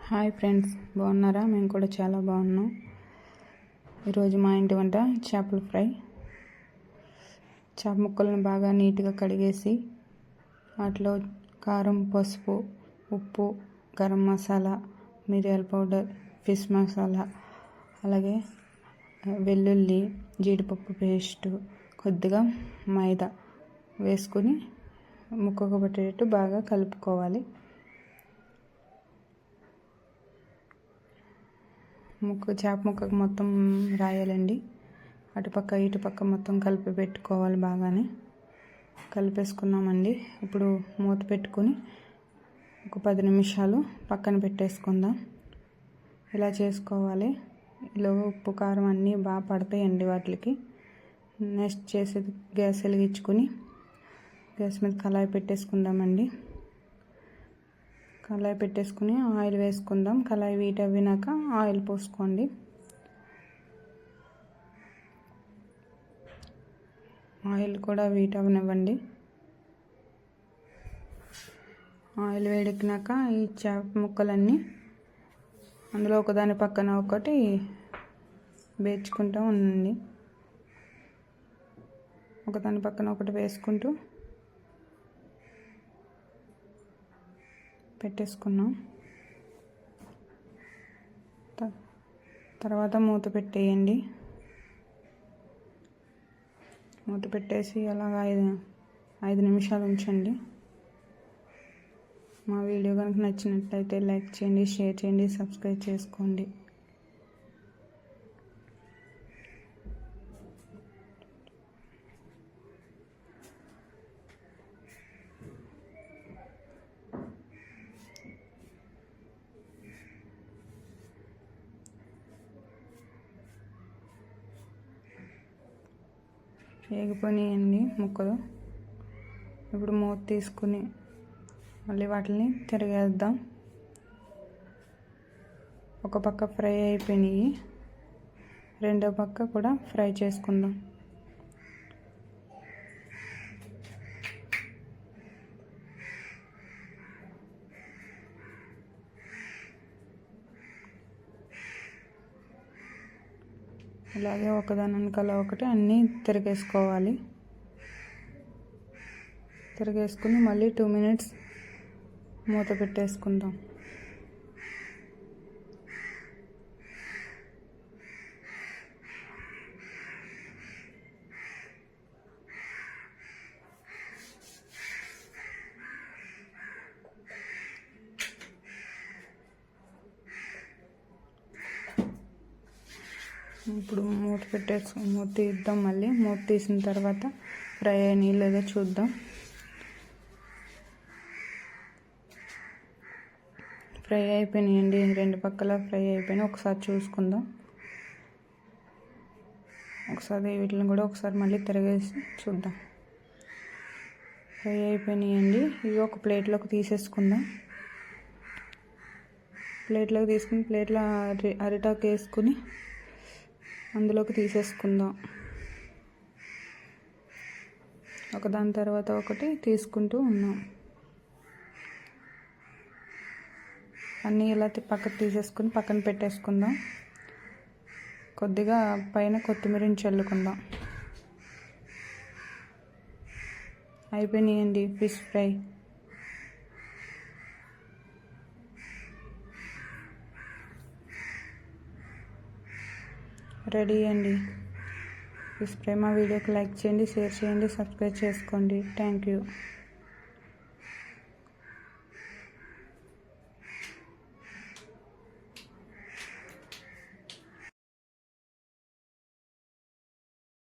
Hi friends, బాగున్నారా? మేము కూడా చాలా బాగున్నాం. ఈరోజు మా ఇంటి వంట చేపల ఫ్రై. చేప ముక్కలను బాగా నీట్గా కడిగేసి వాటిలో కారం, పసుపు, ఉప్పు, గరం మసాలా, మిరియాల పౌడర్, ఫిష్ మసాలా, అలాగే వెల్లుల్లి, జీడిపప్పు పేస్టు, కొద్దిగా మైదా వేసుకుని ముక్కకు పట్టేటట్టు బాగా కలుపుకోవాలి. చేప ముక్కకు మొత్తం రాయాలండి. అటుపక్క ఇటుపక్క మొత్తం కలిపి పెట్టుకోవాలి. బాగానే కలిపేసుకున్నామండి. ఇప్పుడు మూత పెట్టుకొని ఒక 10 నిమిషాలు పక్కన పెట్టేసుకుందాం. ఇలా చేసుకోవాలి. ఇలా ఉప్పు, కారం అన్నీ బాగా పడతాయండి వాటికి. నెక్స్ట్ చేసేది గ్యాస్ వెలిగించుకొని గ్యాస్ మీద కళాయి పెట్టేసుకుందామండి. కళాయి పెట్టేసుకుని ఆయిల్ వేసుకుందాం. కళాయి వీట్ అవ్వినాక ఆయిల్ పోసుకోండి. ఆయిల్ కూడా వీట్ అవ్వనివ్వండి. ఆయిల్ వేడెక్కినాక ఈ చేప ముక్కలన్నీ అందులో ఒకదాని పక్కన ఒకటి వేయించుకుంటూ ఉండండి. ఒకదాని పక్కన ఒకటి వేసుకుంటూ పెట్టేసుకున్నాం. తర్వాత మూత పెట్టేయండి. మూత పెట్టేసి అలాగా 5 నిమిషాలు ఉంచండి. మా వీడియో కనుక నచ్చినట్లయితే లైక్ చేయండి, షేర్ చేయండి, సబ్స్క్రైబ్ చేసుకోండి. వేగిపోయినాయండి ముక్కలు. ఇప్పుడు మూత తీసుకుని మళ్ళీ వాటిని తిరగేద్దాం. ఒక పక్క ఫ్రై అయిపోయినాయి, రెండో పక్క కూడా ఫ్రై చేసుకుందాం. ఇలాగే ఒకదాని వెనకాల ఒకటి అన్నీ తిరిగేసుకోవాలి. తిరిగేసుకుని మళ్ళీ 2 మినిట్స్ మూత పెట్టేసుకుందాం. ఇప్పుడు మూత తీద్దాం. మళ్ళీ మూత తీసిన తర్వాత ఫ్రై అయినాయి లేదో చూద్దాం. ఫ్రై అయిపోయినాయండి, రెండు పక్కల ఫ్రై అయిపోయినాయి. ఒకసారి చూసుకుందాం. ఒకసారి వీటిని కూడా ఒకసారి మళ్ళీ తిరగేసి చూద్దాం. ఫ్రై అయిపోయినాయండి. ఇవి ఒక ప్లేట్లోకి తీసేసుకుందాం. ప్లేట్లోకి తీసుకుని ప్లేట్లో అరిటాకు వేసుకుని అందులోకి తీసేసుకుందాం. ఒకదాని తర్వాత ఒకటి తీసుకుంటూ ఉన్నాం. అన్నీ ఇలా పక్కకు తీసేసుకుని పక్కన పెట్టేసుకుందాం. కొద్దిగా పైన కొత్తిమీరని చల్లుకుందాం. అయిపోయినాయండి ఫిష్ ఫ్రై. రెడీ అండి ఫిష్ ఫ్రై. మా వీడియోకి లైక్ చేయండి, షేర్ చేయండి, సబ్స్క్రైబ్ చేసుకోండి. Thank you.